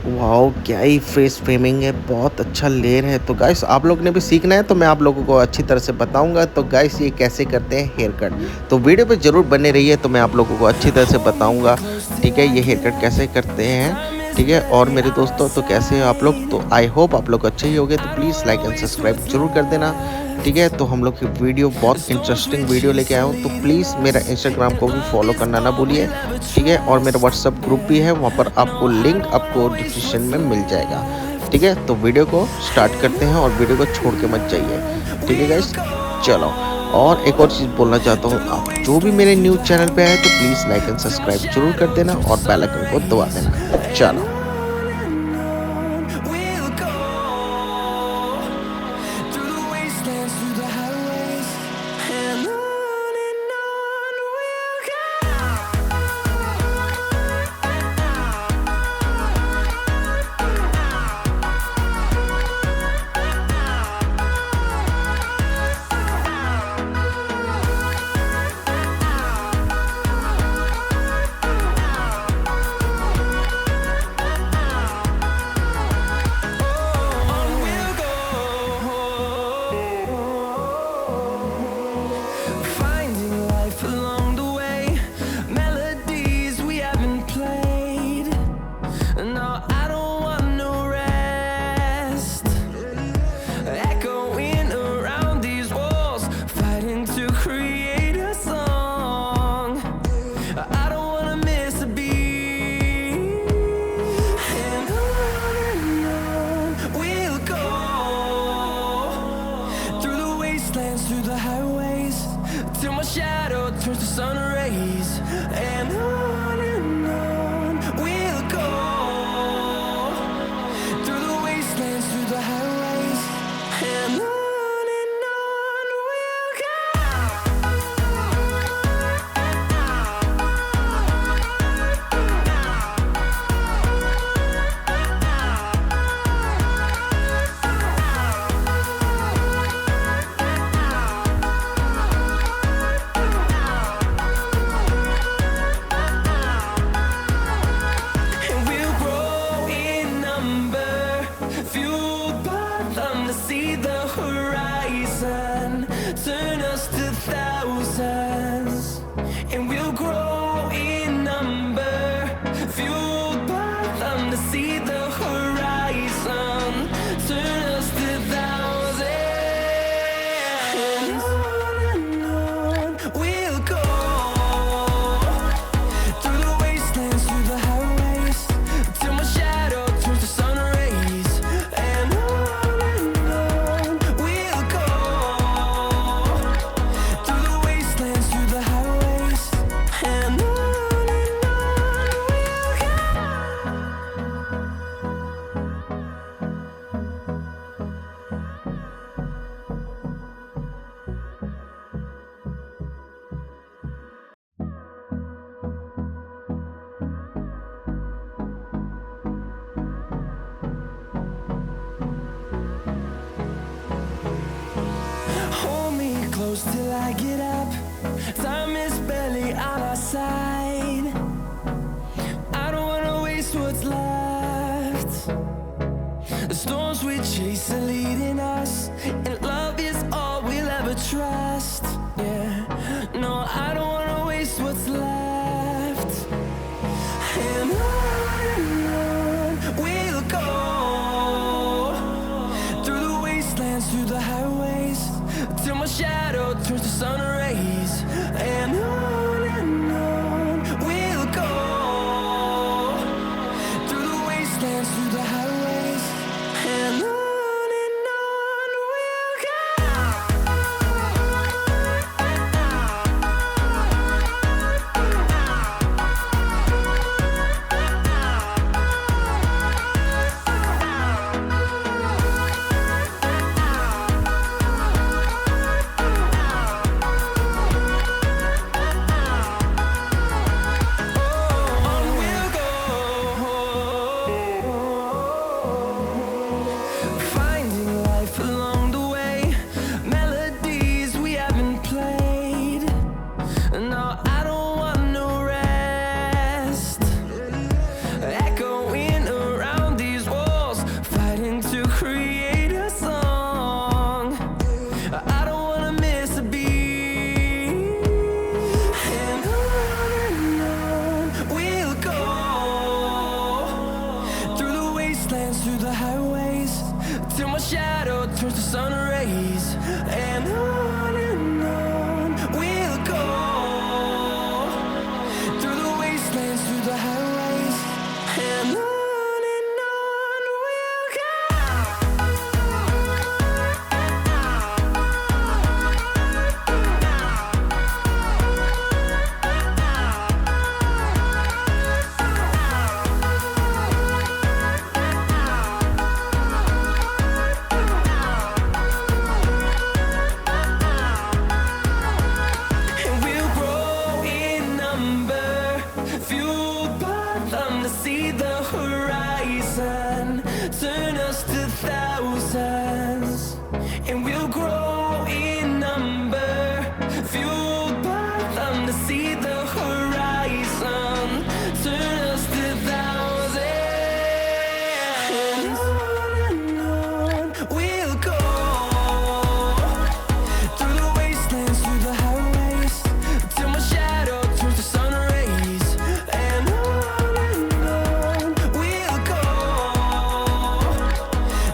Wow! क्या ही face framing है, बहुत अच्छा लेयर है। तो गाइस आप लोग ने भी सीखना है तो मैं आप लोगों को अच्छी तरह से बताऊँगा। तो गाइस ये कैसे करते हैं हेयर कट, तो वीडियो पे ज़रूर बने रहिए तो मैं आप लोगों को अच्छी तरह से बताऊँगा, ठीक है? ये हेयर कट कैसे करते हैं, ठीक है? और मेरे दोस्तों तो कैसे हो आप लोग? तो आई होप आप लोग अच्छे ही होंगे, तो प्लीज़ लाइक एंड सब्सक्राइब ज़रूर कर देना, ठीक है? तो हम लोग की वीडियो बहुत इंटरेस्टिंग वीडियो लेके आया हूँ, तो प्लीज़ मेरा इंस्टाग्राम को भी फॉलो करना ना भूलिए, ठीक है? और मेरा व्हाट्सएप ग्रुप भी है, वहाँ पर आपको लिंक आपको डिस्क्रिप्शन में मिल जाएगा, ठीक है? तो वीडियो को स्टार्ट करते हैं और वीडियो को छोड़ के मत जाइए, ठीक है गाइस? चलो, और एक और चीज़ बोलना चाहता हूँ, आप जो भी मेरे न्यूज़ चैनल पे आए तो प्लीज़ लाइक एंड सब्सक्राइब ज़रूर कर देना और बेल आइकन को दबा देना। चलो। Finding life along the way, melodies we haven't played. No, I don't want no rest. Echoing around these walls, fighting to create a song. I don't wanna miss a beat. And on we'll go, through the wastelands, through the highways, till my shadow turns to sun rays. And on we'll go, through the wastelands, through the highways. And on we'll go. And we'll grow in number, fueled by them to see the horizon, turn us to thousands. And we'll grow in number, fueled by them to see the horizon, turn us to thousands. And on we'll go, through the wastelands, through the highways, till my shadow turns to sun rays. And on we'll go, through the wastelands, through the highways. And on we'll go. Hold me close till I get up. Time is barely on our side. I don't wanna waste what's left. The storms we chase are leading us, and love is all we'll ever trust. Yeah, no, I don't wanna waste what's left. And on we'll go, through the wastelands, through the highways, till my shadow turns to sun rays. And on we'll go, through the wastelands, through the highways. And on we'll go. On we'll go, and on we'll go, through the wastelands, through the highways, and on we'll go. And we'll grow in number, fueled by them to see the horizon, turn us to thousands. And we'll grow in number, fueled by them to see the horizon, turn us to thousands. And on we'll go, through the wastelands, through the highways, till my shadow turns to sun rays. And on we'll go,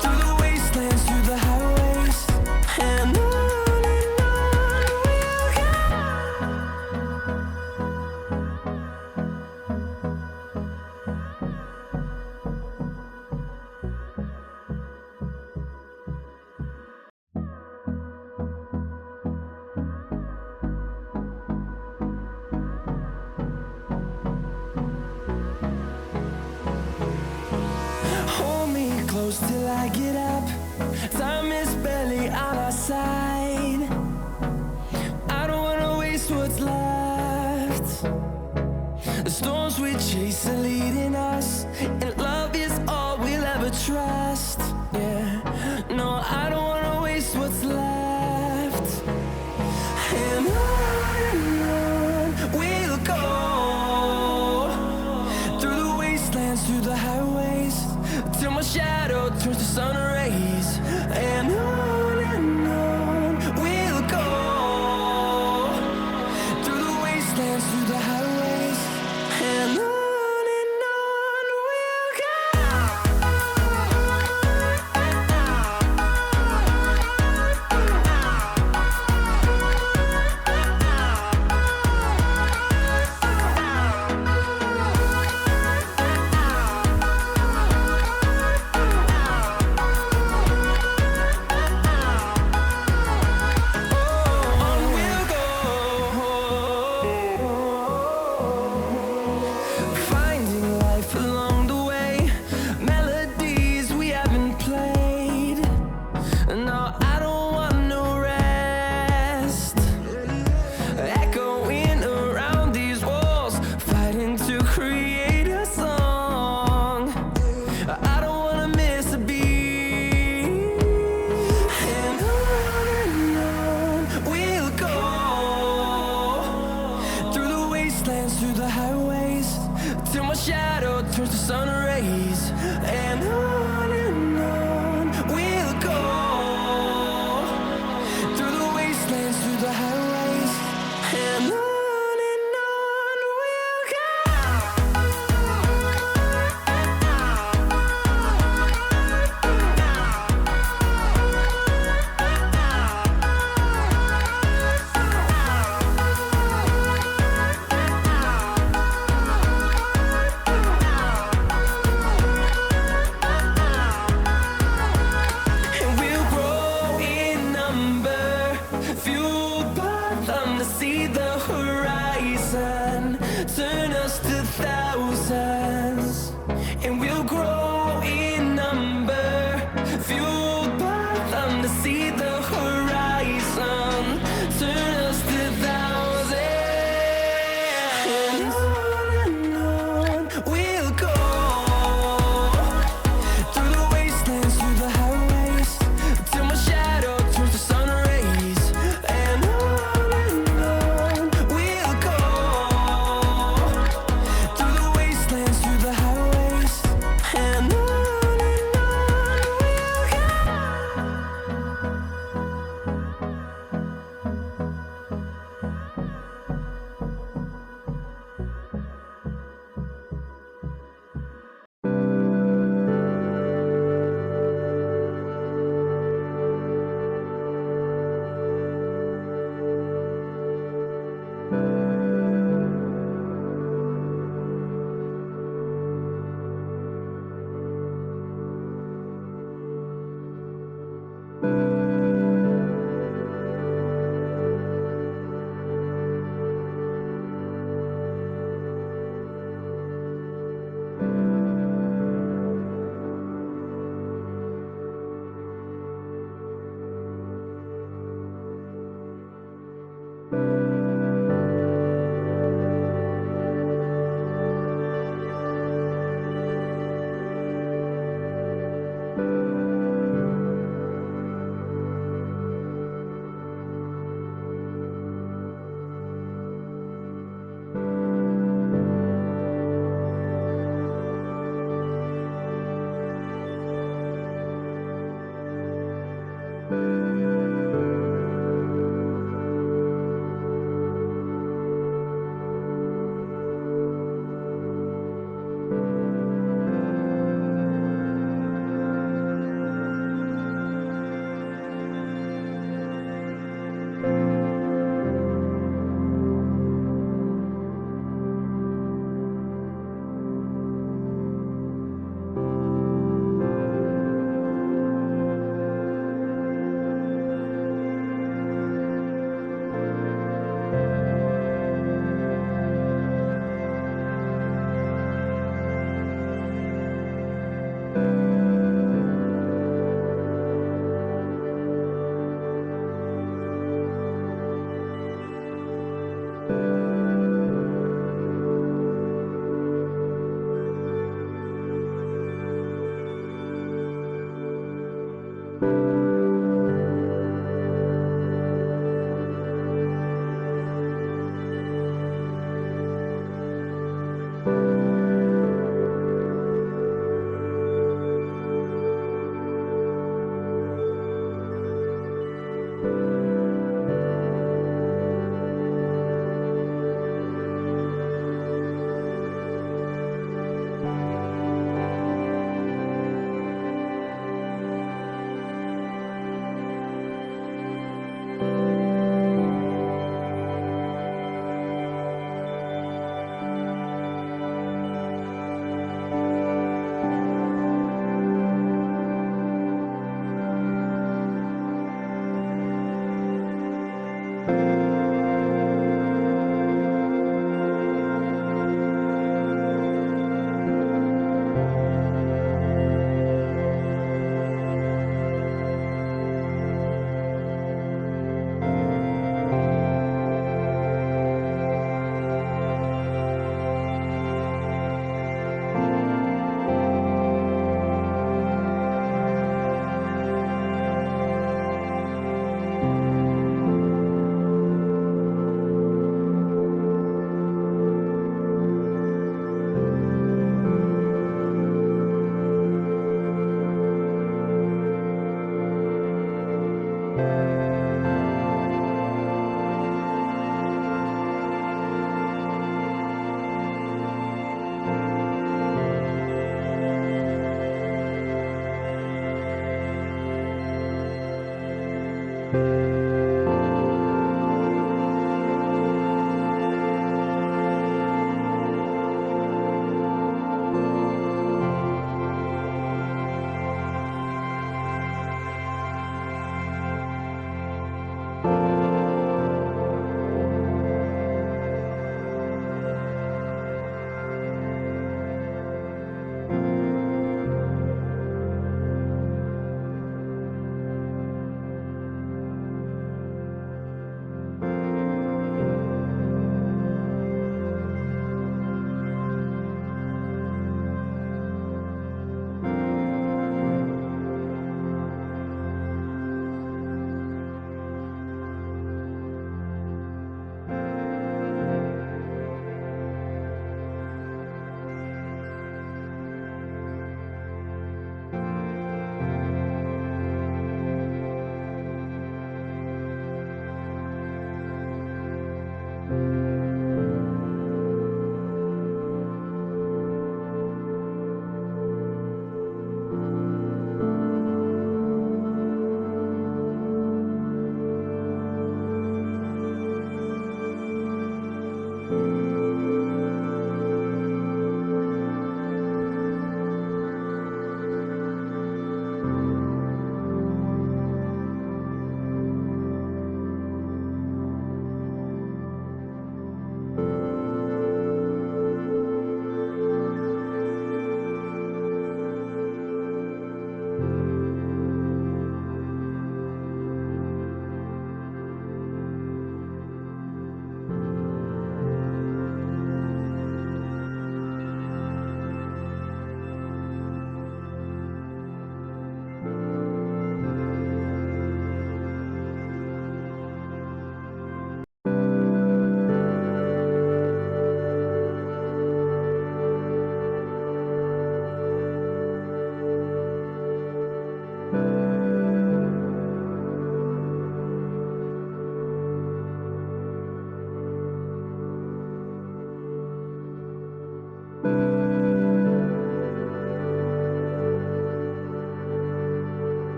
through the wastelands, through the highways, and on we'll go. Hold me close till I get up. Time is barely on our side. I don't wanna waste what's left. The storms we chase are leading us, and love is all we'll ever trust. Yeah, no, I don't wanna waste what's left. And on we'll go, through the wastelands, through the highways, till my shadow turns to sun rays. And on we'll go, through the wastelands, through the highways, and on we'll go.